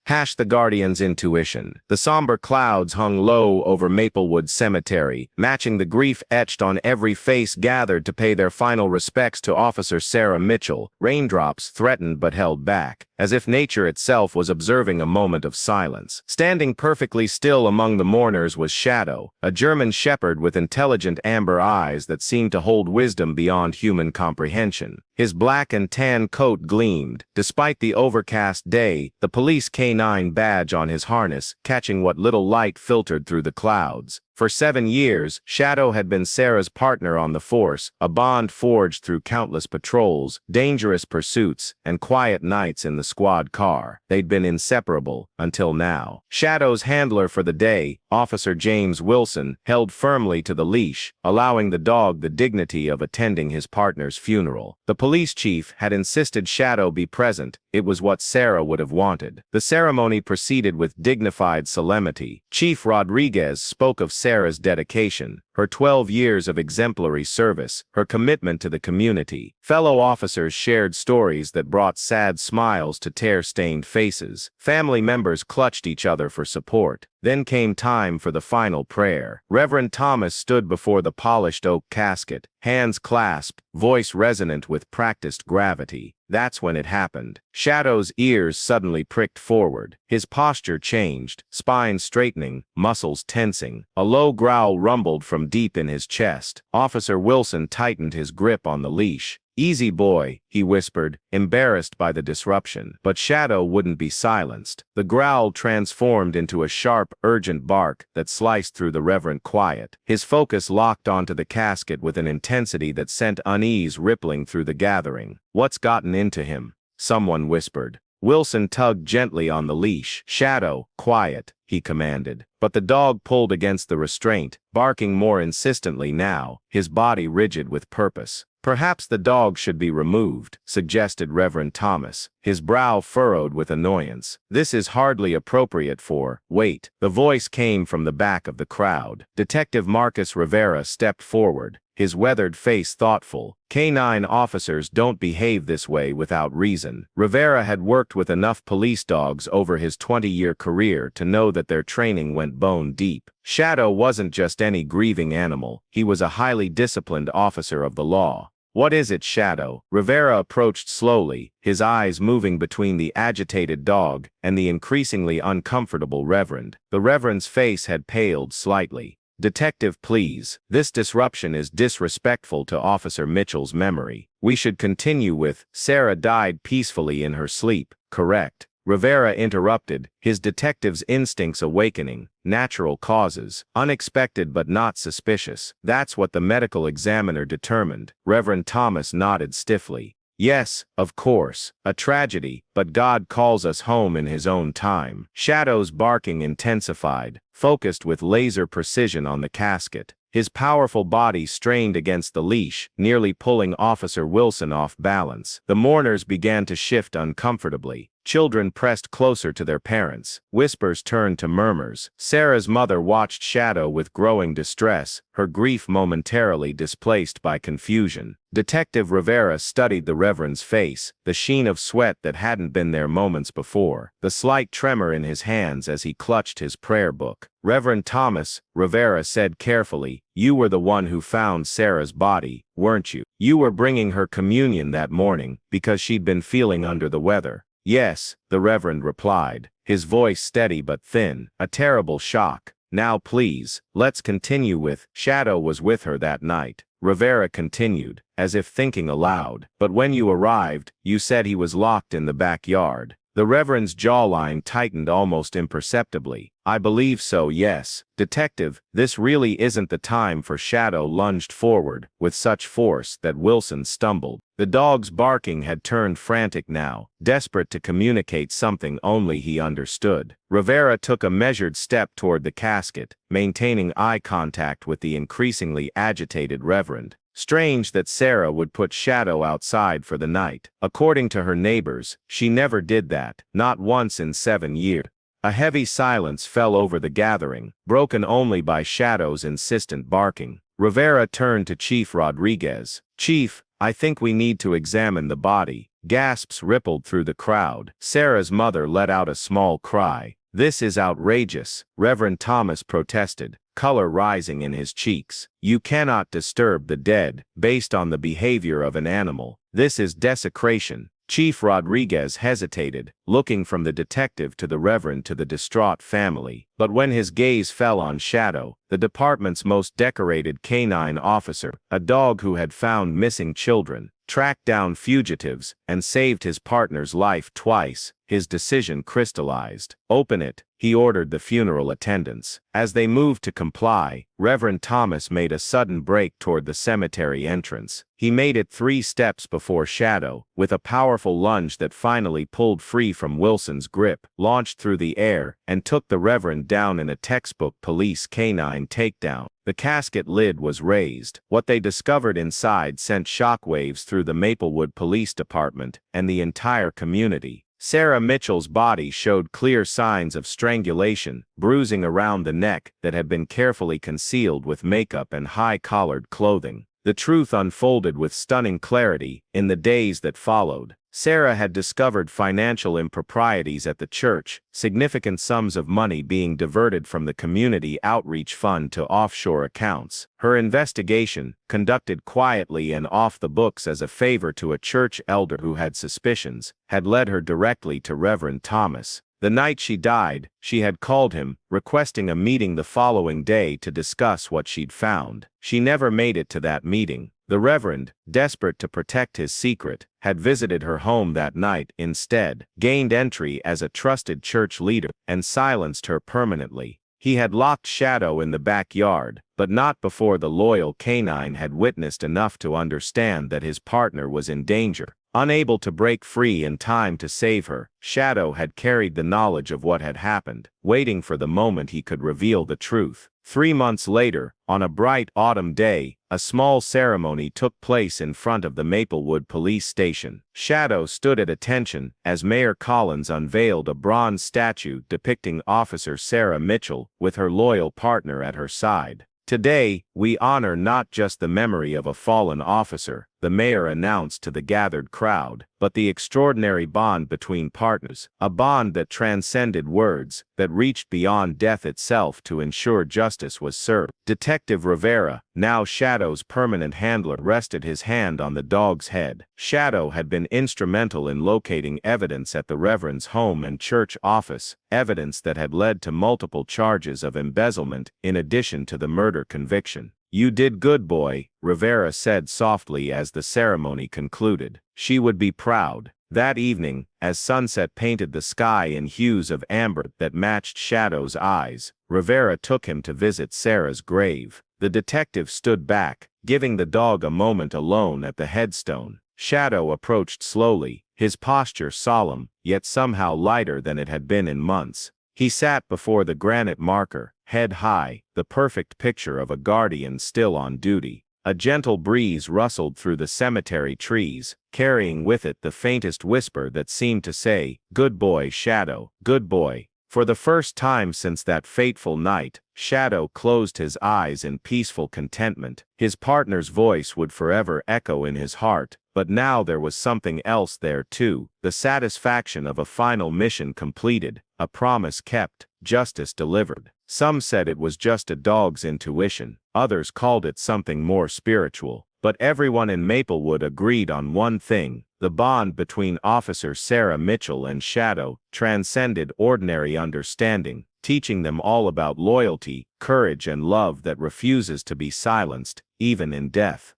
Hash the Guardian's intuition. The somber clouds hung low over Maplewood Cemetery, matching the grief etched on every face gathered to pay their final respects to Officer Sarah Mitchell. Raindrops threatened but held back, as if nature itself was observing a moment of silence. Standing perfectly still among the mourners was Shadow, a German shepherd with intelligent amber eyes that seemed to hold wisdom beyond human comprehension. His black and tan coat gleamed. Despite the overcast day, the police K9 badge on his harness, catching what little light filtered through the clouds. For 7 years, Shadow had been Sarah's partner on the force, a bond forged through countless patrols, dangerous pursuits, and quiet nights in the squad car. They'd been inseparable, until now. Shadow's handler for the day, Officer James Wilson, held firmly to the leash, allowing the dog the dignity of attending his partner's funeral. The police chief had insisted Shadow be present. It was what Sarah would have wanted. The ceremony proceeded with dignified solemnity. Chief Rodriguez spoke of Sarah's dedication, her 12 years of exemplary service, her commitment to the community. Fellow officers shared stories that brought sad smiles to tear-stained faces. Family members clutched each other for support. Then came time for the final prayer. Reverend Thomas stood before the polished oak casket, hands clasped, voice resonant with practiced gravity. That's when it happened. Shadow's ears suddenly pricked forward. His posture changed, spine straightening, muscles tensing. A low growl rumbled from deep in his chest. Officer Wilson tightened his grip on the leash. "Easy, boy," he whispered, embarrassed by the disruption. But Shadow wouldn't be silenced. The growl transformed into a sharp, urgent bark that sliced through the reverent quiet. His focus locked onto the casket with an intensity that sent unease rippling through the gathering. "What's gotten into him?" someone whispered. Wilson tugged gently on the leash. "Shadow, quiet," he commanded. But the dog pulled against the restraint, barking more insistently now, his body rigid with purpose. "Perhaps the dog should be removed," suggested Reverend Thomas, his brow furrowed with annoyance. "This is hardly appropriate for—" "Wait." The voice came from the back of the crowd. Detective Marcus Rivera stepped forward, his weathered face thoughtful. "K9 officers don't behave this way without reason." Rivera had worked with enough police dogs over his 20-year career to know that their training went bone deep. Shadow wasn't just any grieving animal, he was a highly disciplined officer of the law. "What is it, Shadow?" Rivera approached slowly, his eyes moving between the agitated dog and the increasingly uncomfortable Reverend. The Reverend's face had paled slightly. "Detective, please. This disruption is disrespectful to Officer Mitchell's memory. We should continue with, Sarah died peacefully in her sleep, correct?" Rivera interrupted, his detective's instincts awakening. "Natural causes. Unexpected but not suspicious. That's what the medical examiner determined." Reverend Thomas nodded stiffly. "Yes, of course. A tragedy, but God calls us home in his own time." Shadow's barking intensified, focused with laser precision on the casket. His powerful body strained against the leash, nearly pulling Officer Wilson off balance. The mourners began to shift uncomfortably. Children pressed closer to their parents. Whispers turned to murmurs. Sarah's mother watched Shadow with growing distress, her grief momentarily displaced by confusion. Detective Rivera studied the Reverend's face, the sheen of sweat that hadn't been there moments before, the slight tremor in his hands as he clutched his prayer book. "Reverend Thomas," Rivera said carefully, "you were the one who found Sarah's body, weren't you? You were bringing her communion that morning, because she'd been feeling under the weather." "Yes," the Reverend replied, his voice steady but thin. "A terrible shock. Now please, let's continue with, Shadow was with her that night." Rivera continued, as if thinking aloud. "But when you arrived, you said he was locked in the backyard." The Reverend's jawline tightened almost imperceptibly. "I believe so, yes." "Detective, this really isn't the time for." Shadow lunged forward, with such force that Wilson stumbled. The dog's barking had turned frantic now, desperate to communicate something only he understood. Rivera took a measured step toward the casket, maintaining eye contact with the increasingly agitated Reverend. Strange that Sarah would put Shadow outside for the night. According to her neighbors, she never did that, not once in 7 years. A heavy silence fell over the gathering, broken only by Shadow's insistent barking. Rivera turned to Chief Rodriguez. "Chief, I think we need to examine the body. Gasps rippled through the crowd. Sarah's mother let out a small cry. "This is outrageous," Reverend Thomas protested, color rising in his cheeks. "You cannot disturb the dead based on the behavior of an animal. This is desecration." Chief Rodriguez hesitated, looking from the detective to the Reverend to the distraught family. But when his gaze fell on Shadow, the department's most decorated canine officer, a dog who had found missing children, tracked down fugitives, and saved his partner's life twice, his decision crystallized. "Open it," he ordered the funeral attendants. As they moved to comply, Reverend Thomas made a sudden break toward the cemetery entrance. He made it 3 steps before Shadow, with a powerful lunge that finally pulled free from Wilson's grip, launched through the air, and took the Reverend down in a textbook police canine takedown. The casket lid was raised. What they discovered inside sent shockwaves through the Maplewood Police Department and the entire community. Sarah Mitchell's body showed clear signs of strangulation, bruising around the neck that had been carefully concealed with makeup and high-collared clothing. The truth unfolded with stunning clarity in the days that followed. Sarah had discovered financial improprieties at the church, significant sums of money being diverted from the community outreach fund to offshore accounts. Her investigation, conducted quietly and off the books as a favor to a church elder who had suspicions, had led her directly to Reverend Thomas. The night she died, she had called him, requesting a meeting the following day to discuss what she'd found. She never made it to that meeting. The Reverend, desperate to protect his secret, had visited her home that night instead, gained entry as a trusted church leader, and silenced her permanently. He had locked Shadow in the backyard, but not before the loyal canine had witnessed enough to understand that his partner was in danger. Unable to break free in time to save her, Shadow had carried the knowledge of what had happened, waiting for the moment he could reveal the truth. 3 months later, on a bright autumn day, a small ceremony took place in front of the Maplewood police station. Shadow stood at attention as Mayor Collins unveiled a bronze statue depicting Officer Sarah Mitchell with her loyal partner at her side. "Today, we honor not just the memory of a fallen officer," the mayor announced to the gathered crowd, "but the extraordinary bond between partners, a bond that transcended words, that reached beyond death itself to ensure justice was served." Detective Rivera, now Shadow's permanent handler, rested his hand on the dog's head. Shadow had been instrumental in locating evidence at the Reverend's home and church office, evidence that had led to multiple charges of embezzlement in addition to the murder conviction. "You did good, boy," Rivera said softly as the ceremony concluded. She would be proud. That evening, as sunset painted the sky in hues of amber that matched Shadow's eyes, Rivera took him to visit Sarah's grave. The detective stood back, giving the dog a moment alone at the headstone. Shadow approached slowly, his posture solemn, yet somehow lighter than it had been in months. He sat before the granite marker, head high, the perfect picture of a guardian still on duty. A gentle breeze rustled through the cemetery trees, carrying with it the faintest whisper that seemed to say, "Good boy, Shadow, good boy." For the first time since that fateful night, Shadow closed his eyes in peaceful contentment. His partner's voice would forever echo in his heart, but now there was something else there too, the satisfaction of a final mission completed, a promise kept, justice delivered. Some said it was just a dog's intuition, others called it something more spiritual. But everyone in Maplewood agreed on one thing: the bond between Officer Sarah Mitchell and Shadow transcended ordinary understanding, teaching them all about loyalty, courage, and love that refuses to be silenced, even in death.